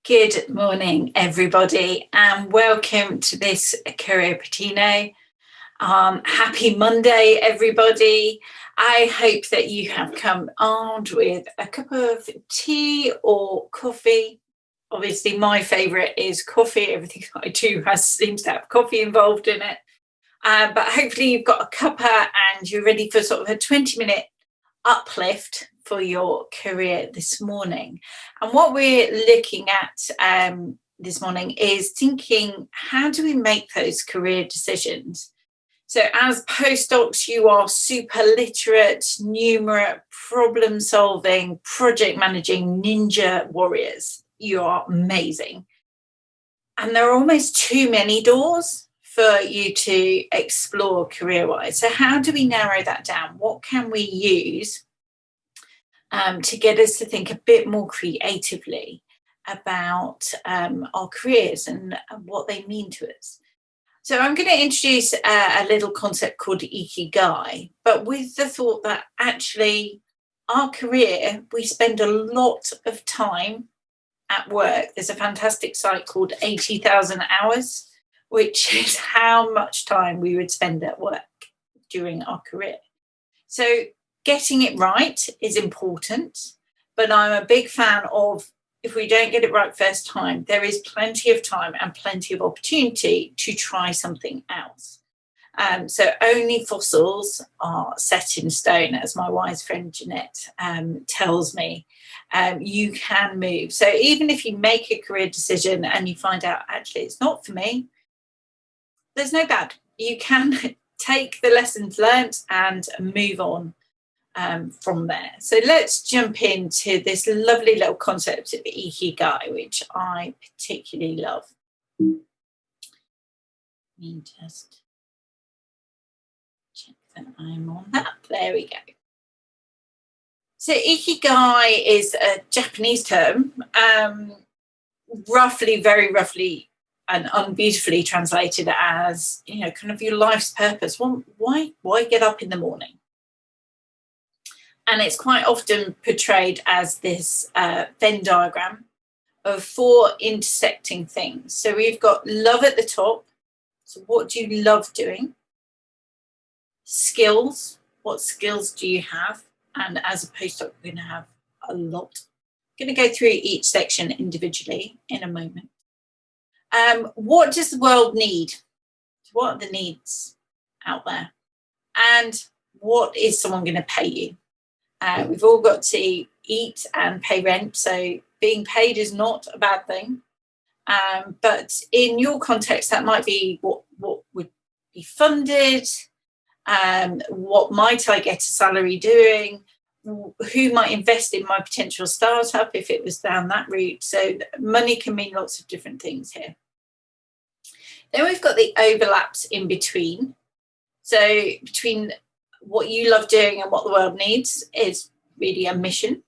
Good morning, everybody, and welcome to this Career Puccino. Happy Monday, everybody. I hope that you have come armed with a cup of tea or coffee. Obviously, my favourite is coffee. Everything I do seems to have coffee involved in it. But hopefully you've got a cuppa and you're ready for sort of a 20-minute uplift for your career this morning. And what we're looking at this morning is thinking, how do we make those career decisions? So as postdocs, you are super literate, numerate, problem solving, project managing ninja warriors. You are amazing. And there are almost too many doors for you to explore career-wise. So how do we narrow that down? What can we use to get us to think a bit more creatively about our careers and what they mean to us? So I'm going to introduce a little concept called Ikigai, but with the thought that actually our career, we spend a lot of time at work. There's a fantastic site called 80,000 hours, which is how much time we would spend at work during our career. So getting it right is important, but I'm a big fan of, if we don't get it right first time, there is plenty of time and plenty of opportunity to try something else. So only fossils are set in stone, as my wise friend Jeanette tells me. You can move. So even if you make a career decision and you find out, actually, it's not for me, there's no bad. You can take the lessons learnt and move on from there. So let's jump into this lovely little concept of Ikigai, which I particularly love. Let me just check that I'm on that. There we go. So Ikigai is a Japanese term, very roughly and unbeautifully translated as, kind of your life's purpose. Well, why get up in the morning? And it's quite often portrayed as this Venn diagram of 4 intersecting things. So we've got love at the top. So what do you love doing? Skills. What skills do you have? And as a postdoc, we're going to have a lot. I'm going to go through each section individually in a moment. What does the world need? What are the needs out there? And what is someone going to pay you? We've all got to eat and pay rent, so being paid is not a bad thing. But in your context, that might be what would be funded, what might I get a salary doing, who might invest in my potential startup if it was down that route. So money can mean lots of different things here. Then we've got the overlaps in between. So between what you love doing and what the world needs is really a mission.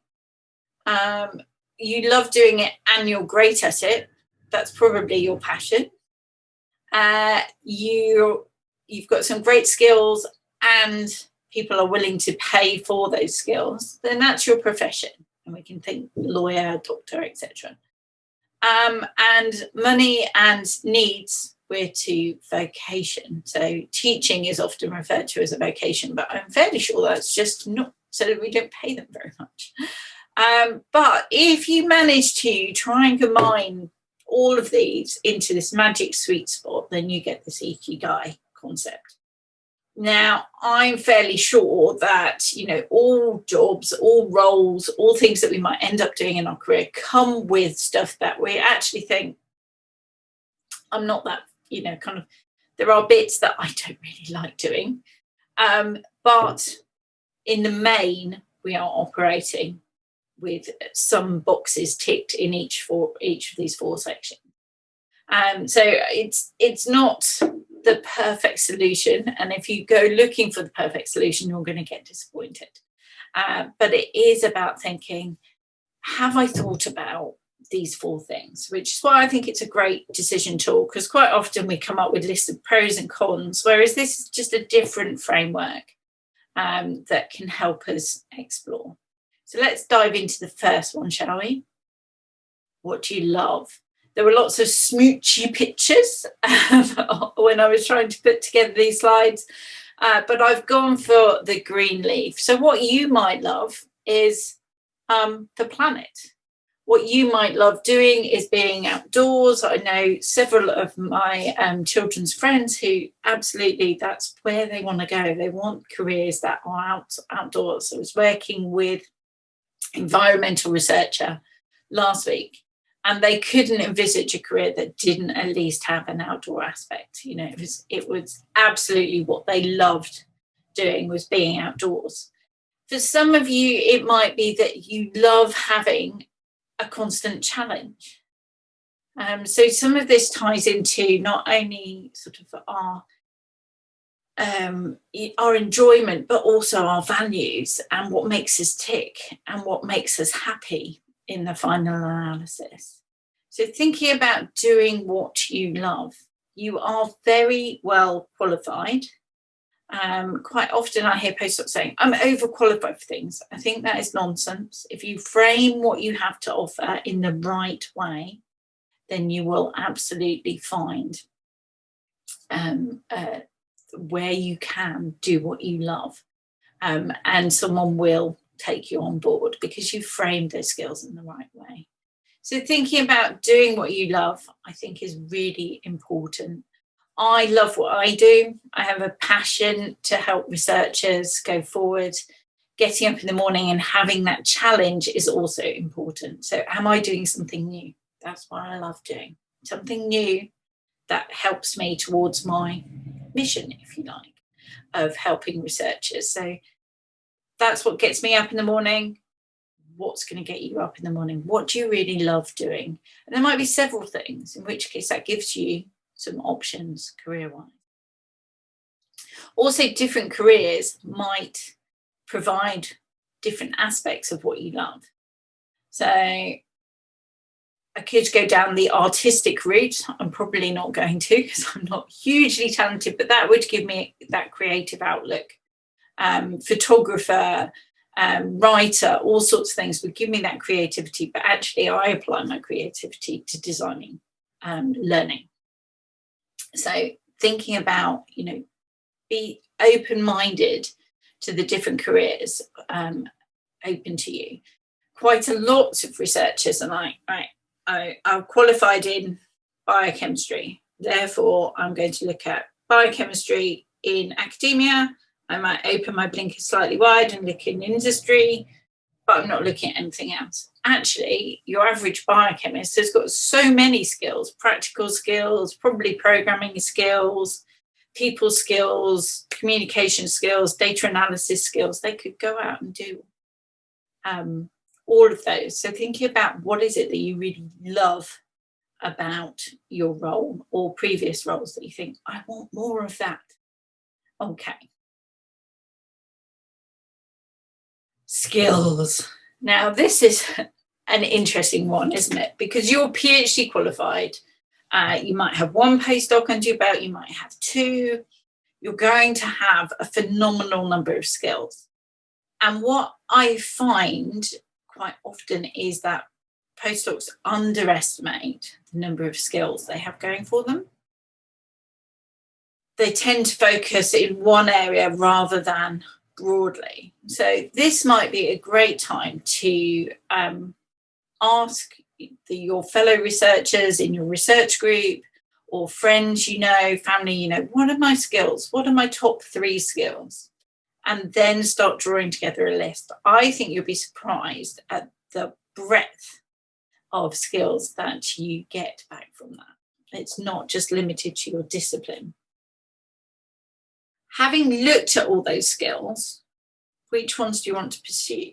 You love doing it and you're great at it. That's probably your passion. You've got some great skills and people are willing to pay for those skills. Then that's your profession. And we can think lawyer, doctor, etc. And money and needs, we're to vocation. So teaching is often referred to as a vocation, but I'm fairly sure that's just not, so that we don't pay them very much. But if you manage to try and combine all of these into this magic sweet spot, then you get this Ikigai concept. Now, I'm fairly sure that, all jobs, all roles, all things that we might end up doing in our career come with stuff that we actually think, I'm not that, there are bits that I don't really like doing. But in the main, we are operating with some boxes ticked in each of these 4 sections. So it's not the perfect solution. And if you go looking for the perfect solution, you're going to get disappointed. But it is about thinking, have I thought about these 4 things, which is why I think it's a great decision tool, because quite often we come up with lists of pros and cons, whereas this is just a different framework that can help us explore. So let's dive into the first one, shall we? what do you love? There were lots of smoochy pictures when I was trying to put together these slides, but I've gone for the green leaf. So what you might love is the planet. What you might love doing is being outdoors. I know several of my children's friends who absolutely, that's where they want to go. They want careers that are outdoors. I was working with an environmental researcher last week, and they couldn't envisage a career that didn't at least have an outdoor aspect. You know, it was absolutely what they loved doing, was being outdoors. For some of you, it might be that you love having a constant challenge. So some of this ties into not only sort of our enjoyment, but also our values and what makes us tick and what makes us happy in the final analysis. So thinking about doing what you love, you are very well qualified. Quite often I hear postdocs saying, I'm overqualified for things. I think that is nonsense. If you frame what you have to offer in the right way, then you will absolutely find where you can do what you love. And someone will take you on board because you framed those skills in the right way. So thinking about doing what you love, I think, is really important. I love what I do. I have a passion to help researchers go forward. Getting up in the morning and having that challenge is also important. So am I doing something new? That's what I love doing. Something new that helps me towards my mission, if you like, of helping researchers. So that's what gets me up in the morning. What's going to get you up in the morning? What do you really love doing? And there might be several things, in which case that gives you some options career-wise. Also, different careers might provide different aspects of what you love. So I could go down the artistic route. I'm probably not going to, because I'm not hugely talented, but that would give me that creative outlook. Photographer, writer, all sorts of things would give me that creativity, but actually I apply my creativity to designing, learning. So thinking about, be open-minded to the different careers open to you. Quite a lot of researchers are like, right, I'm qualified in biochemistry, therefore I'm going to look at biochemistry in academia. I might open my blinkers slightly wide and look in industry, but I'm not looking at anything else. Actually, your average biochemist has got so many skills, practical skills, probably programming skills, people skills, communication skills, data analysis skills. They could go out and do all of those. So thinking about what is it that you really love about your role or previous roles that you think, I want more of that. Okay. Skills. Now, this is an interesting one, isn't it? Because you're PhD qualified. You might have one postdoc under your belt. You might have two. You're going to have a phenomenal number of skills. And what I find quite often is that postdocs underestimate the number of skills they have going for them. They tend to focus in one area rather than broadly. So this might be a great time to ask your fellow researchers in your research group or friends, family, what are my skills? What are my top 3 skills? And then start drawing together a list. I think you'll be surprised at the breadth of skills that you get back from that. It's not just limited to your discipline. Having looked at all those skills, which ones do you want to pursue?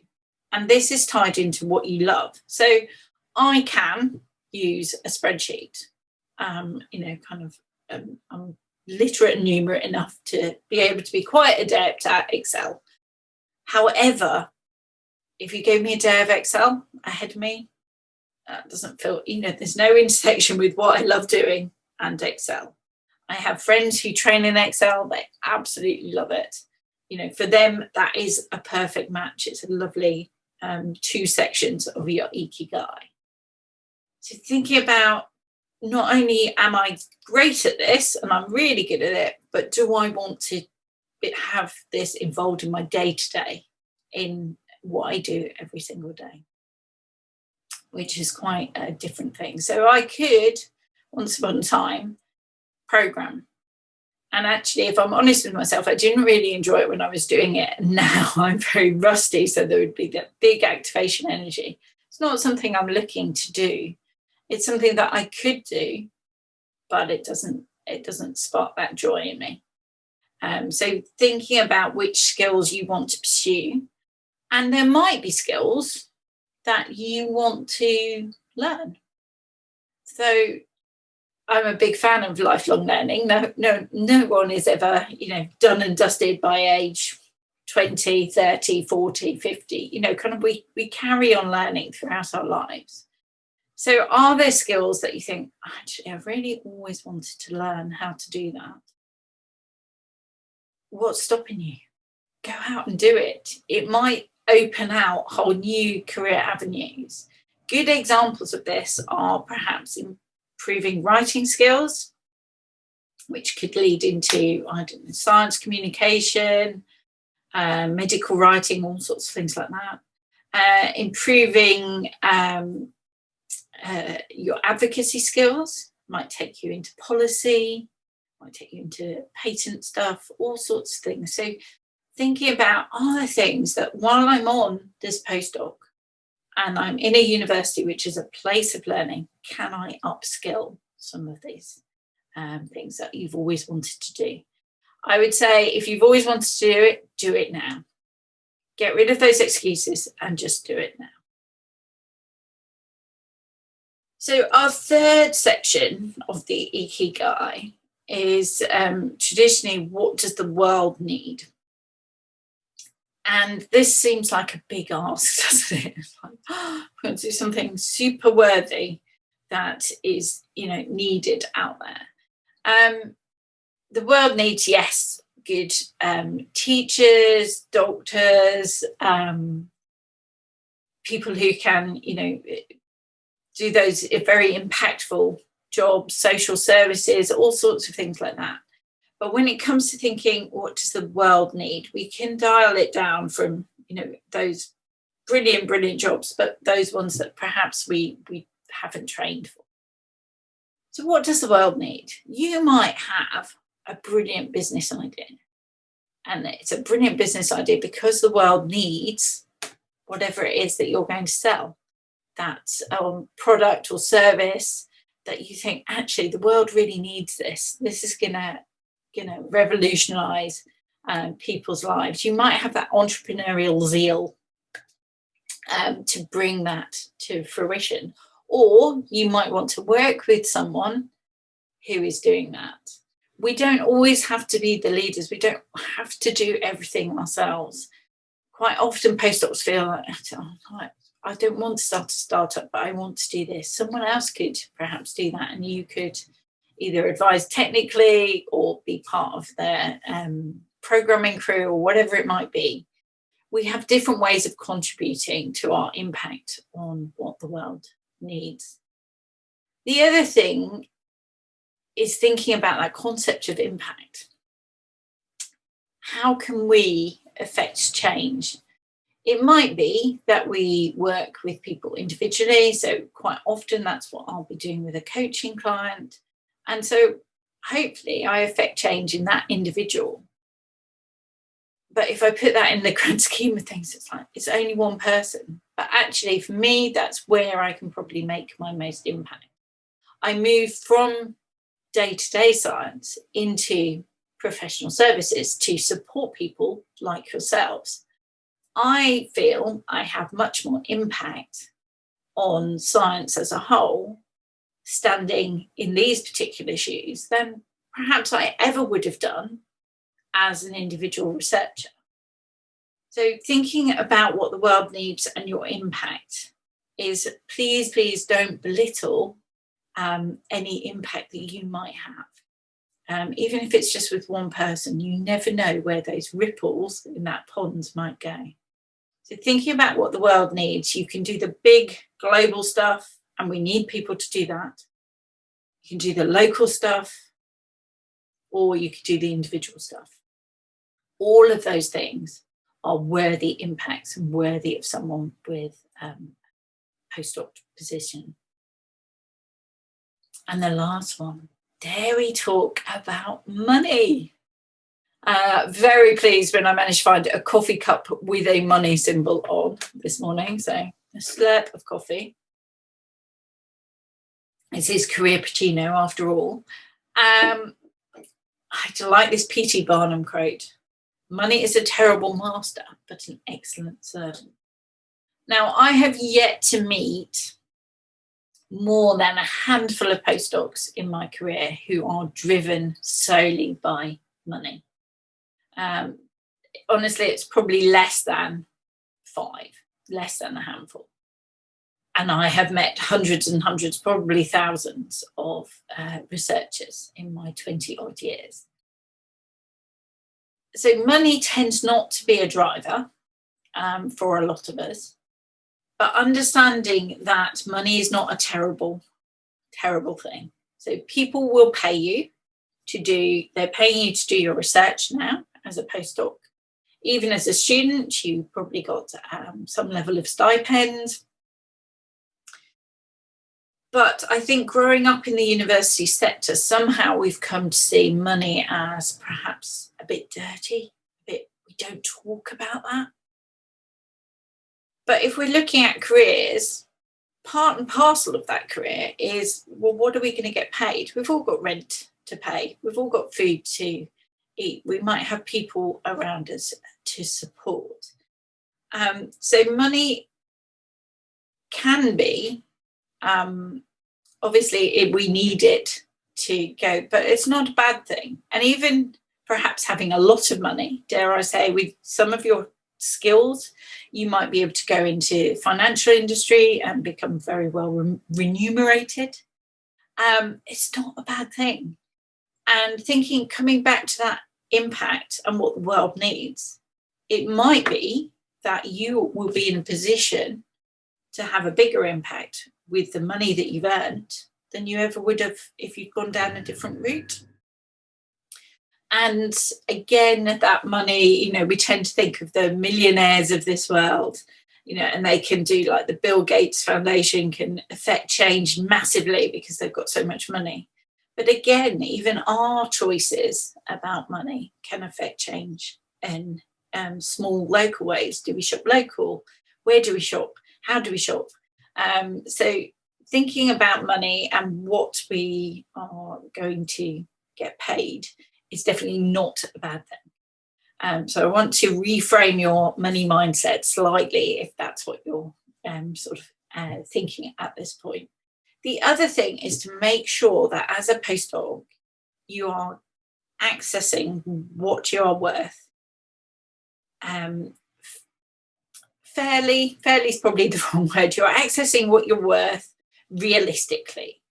And this is tied into what you love. So I can use a spreadsheet, I'm literate and numerate enough to be able to be quite adept at Excel. However, if you gave me a day of Excel ahead of me, that doesn't feel, there's no intersection with what I love doing and Excel. I have friends who train in Excel. They absolutely love it. For them, that is a perfect match. It's a lovely 2 sections of your Ikigai. So thinking about, not only am I great at this and I'm really good at it, but do I want to have this involved in my day-to-day, in what I do every single day, which is quite a different thing. So I could, once upon a time, program. And actually, if I'm honest with myself, I didn't really enjoy it when I was doing it. Now I'm very rusty, so there would be that big activation energy. It's not something I'm looking to do. It's something that I could do, but it doesn't spark that joy in me. So thinking about which skills you want to pursue, and there might be skills that you want to learn. So I'm a big fan of lifelong learning. No one is ever, done and dusted by age 20, 30, 40, 50. Kind of we carry on learning throughout our lives. So are there skills that you think, actually, I've really always wanted to learn how to do that? What's stopping you? Go out and do it. It might open out whole new career avenues. Good examples of this are perhaps improving writing skills, which could lead into, science communication, medical writing, all sorts of things like that. Improving your advocacy skills might take you into policy, might take you into patent stuff, all sorts of things. So thinking about, are there things that while I'm on this postdoc and I'm in a university, which is a place of learning, can I upskill some of these things that you've always wanted to do? I would say, if you've always wanted to do it now. Get rid of those excuses and just do it now. So our third section of the Ikigai is traditionally, what does the world need? And this seems like a big ask, doesn't it? It's like, I'm going to do something super worthy that is, needed out there. The world needs, yes, good teachers, doctors, people who can, do those very impactful jobs, social services, all sorts of things like that. But when it comes to thinking, what does the world need? We can dial it down from, those brilliant jobs, but those ones that perhaps we haven't trained for. So what does the world need? You might have a brilliant business idea. And it's a brilliant business idea because the world needs whatever it is that you're going to sell. That's a product or service that you think, actually, the world really needs this. This is going to revolutionize people's lives. You might have that entrepreneurial zeal to bring that to fruition. Or you might want to work with someone who is doing that. We don't always have to be the leaders. We don't have to do everything ourselves. Quite often postdocs feel like, I don't want to start a startup, but I want to do this. Someone else could perhaps do that, and you could either advise technically or be part of their programming crew or whatever it might be. We have different ways of contributing to our impact on what the world needs. The other thing is thinking about that concept of impact. How can we affect change? It might be that we work with people individually. So quite often that's what I'll be doing with a coaching client. And so hopefully I affect change in that individual. But if I put that in the grand scheme of things, it's like, it's only one person. But actually for me, that's where I can probably make my most impact. I move from day-to-day science into professional services to support people like yourselves. I feel I have much more impact on science as a whole, standing in these particular shoes, than perhaps I ever would have done as an individual researcher. So thinking about what the world needs and your impact is, please don't belittle any impact that you might have. Even if it's just with one person, you never know where those ripples in that pond might go. So thinking about what the world needs, you can do the big global stuff, and we need people to do that. You can do the local stuff, or you could do the individual stuff. All of those things are worthy impacts and worthy of someone with postdoc position. And the last one, dare we talk about money? Very pleased when I managed to find a coffee cup with a money symbol on this morning. So a slurp of coffee. This is Career Puccino after all. I like this P.T. Barnum quote. Money is a terrible master, but an excellent servant. Now, I have yet to meet more than a handful of postdocs in my career who are driven solely by money. Honestly, it's probably less than 5, less than a handful. And I have met hundreds and hundreds, probably thousands of researchers in my 20 odd years. So money tends not to be a driver for a lot of us, but understanding that money is not a terrible, terrible thing. So people will pay you they're paying you to do your research now as a postdoc. Even as a student, you probably got some level of stipend. But I think growing up in the university sector, somehow we've come to see money as perhaps a bit dirty, we don't talk about that. But if we're looking at careers, part and parcel of that career is, well, what are we going to get paid? We've all got rent to pay. We've all got food to eat. We might have people around us to support. So money can be, obviously we need it to go, but it's not a bad thing. And even perhaps having a lot of money, dare I say, with some of your skills, you might be able to go into financial industry and become very well remunerated. It's not a bad thing. And coming back to that impact and what the world needs, it might be that you will be in a position to have a bigger impact with the money that you've earned than you ever would have if you'd gone down a different route. And again, that money, we tend to think of the millionaires of this world, and they can do, like, the Bill Gates Foundation can affect change massively because they've got so much money. But again, even our choices about money can affect change in small local ways. Do we shop local? Where do we shop? How do we shop? So thinking about money and what we are going to get paid is definitely not a bad thing. So I want to reframe your money mindset slightly if that's what you're thinking at this point. The other thing is to make sure that as a postdoc, you are accessing what you are worth. Fairly is probably the wrong word. You're accessing what you're worth realistically.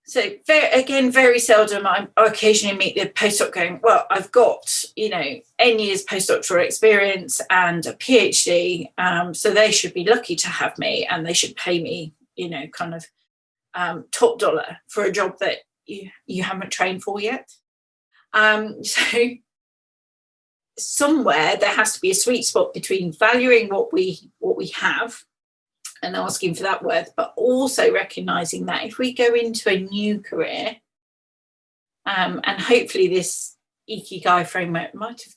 So very seldom I occasionally meet the postdoc going, well, I've got, N years postdoctoral experience and a PhD, so they should be lucky to have me and they should pay me, top dollar for a job that you haven't trained for yet. So somewhere there has to be a sweet spot between valuing what we have and asking for that worth, but also recognizing that if we go into a new career, and hopefully this Ikigai framework might have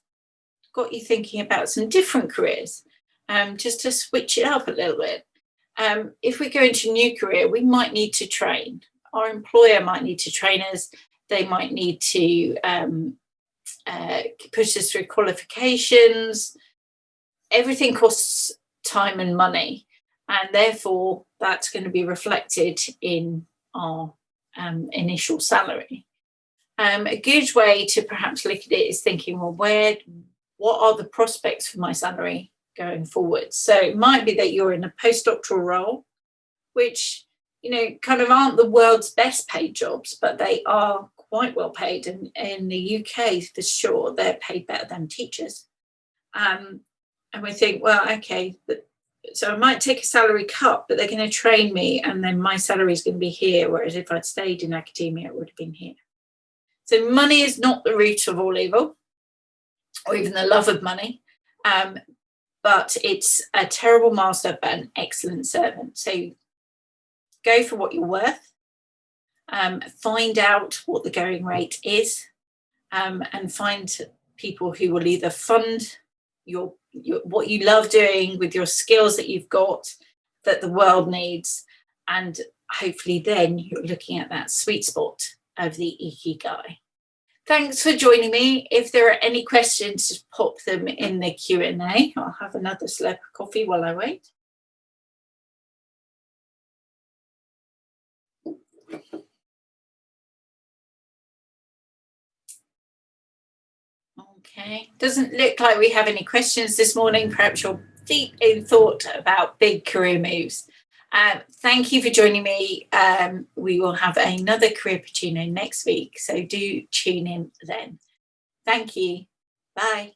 got you thinking about some different careers, just to switch it up a little bit. If we go into a new career, we might need to train. Our employer might need to train us. They might need to push us through qualifications. Everything costs time and money. And therefore, that's going to be reflected in our initial salary. A good way to perhaps look at it is thinking, well, what are the prospects for my salary going forward? So it might be that you're in a postdoctoral role, which, kind of aren't the world's best paid jobs, but they are quite well paid. And in the UK, for sure, they're paid better than teachers. And we think, well, okay, So I might take a salary cut, but they're going to train me, and then my salary is going to be here. Whereas if I'd stayed in academia, it would have been here. So money is not the root of all evil, or even the love of money. But it's a terrible master, but an excellent servant. So go for what you're worth. Find out what the going rate is, and find people who will either fund your what you love doing with your skills that you've got that the world needs, and hopefully then you're looking at that sweet spot of the Ikigai. Thanks for joining me. If there are any questions, just pop them in the Q&A. I'll have another slurp of coffee while I wait. Okay, doesn't look like we have any questions this morning. Perhaps you're deep in thought about big career moves. Thank you for joining me. We will have another Career Puccino next week, so do tune in then. Thank you. Bye.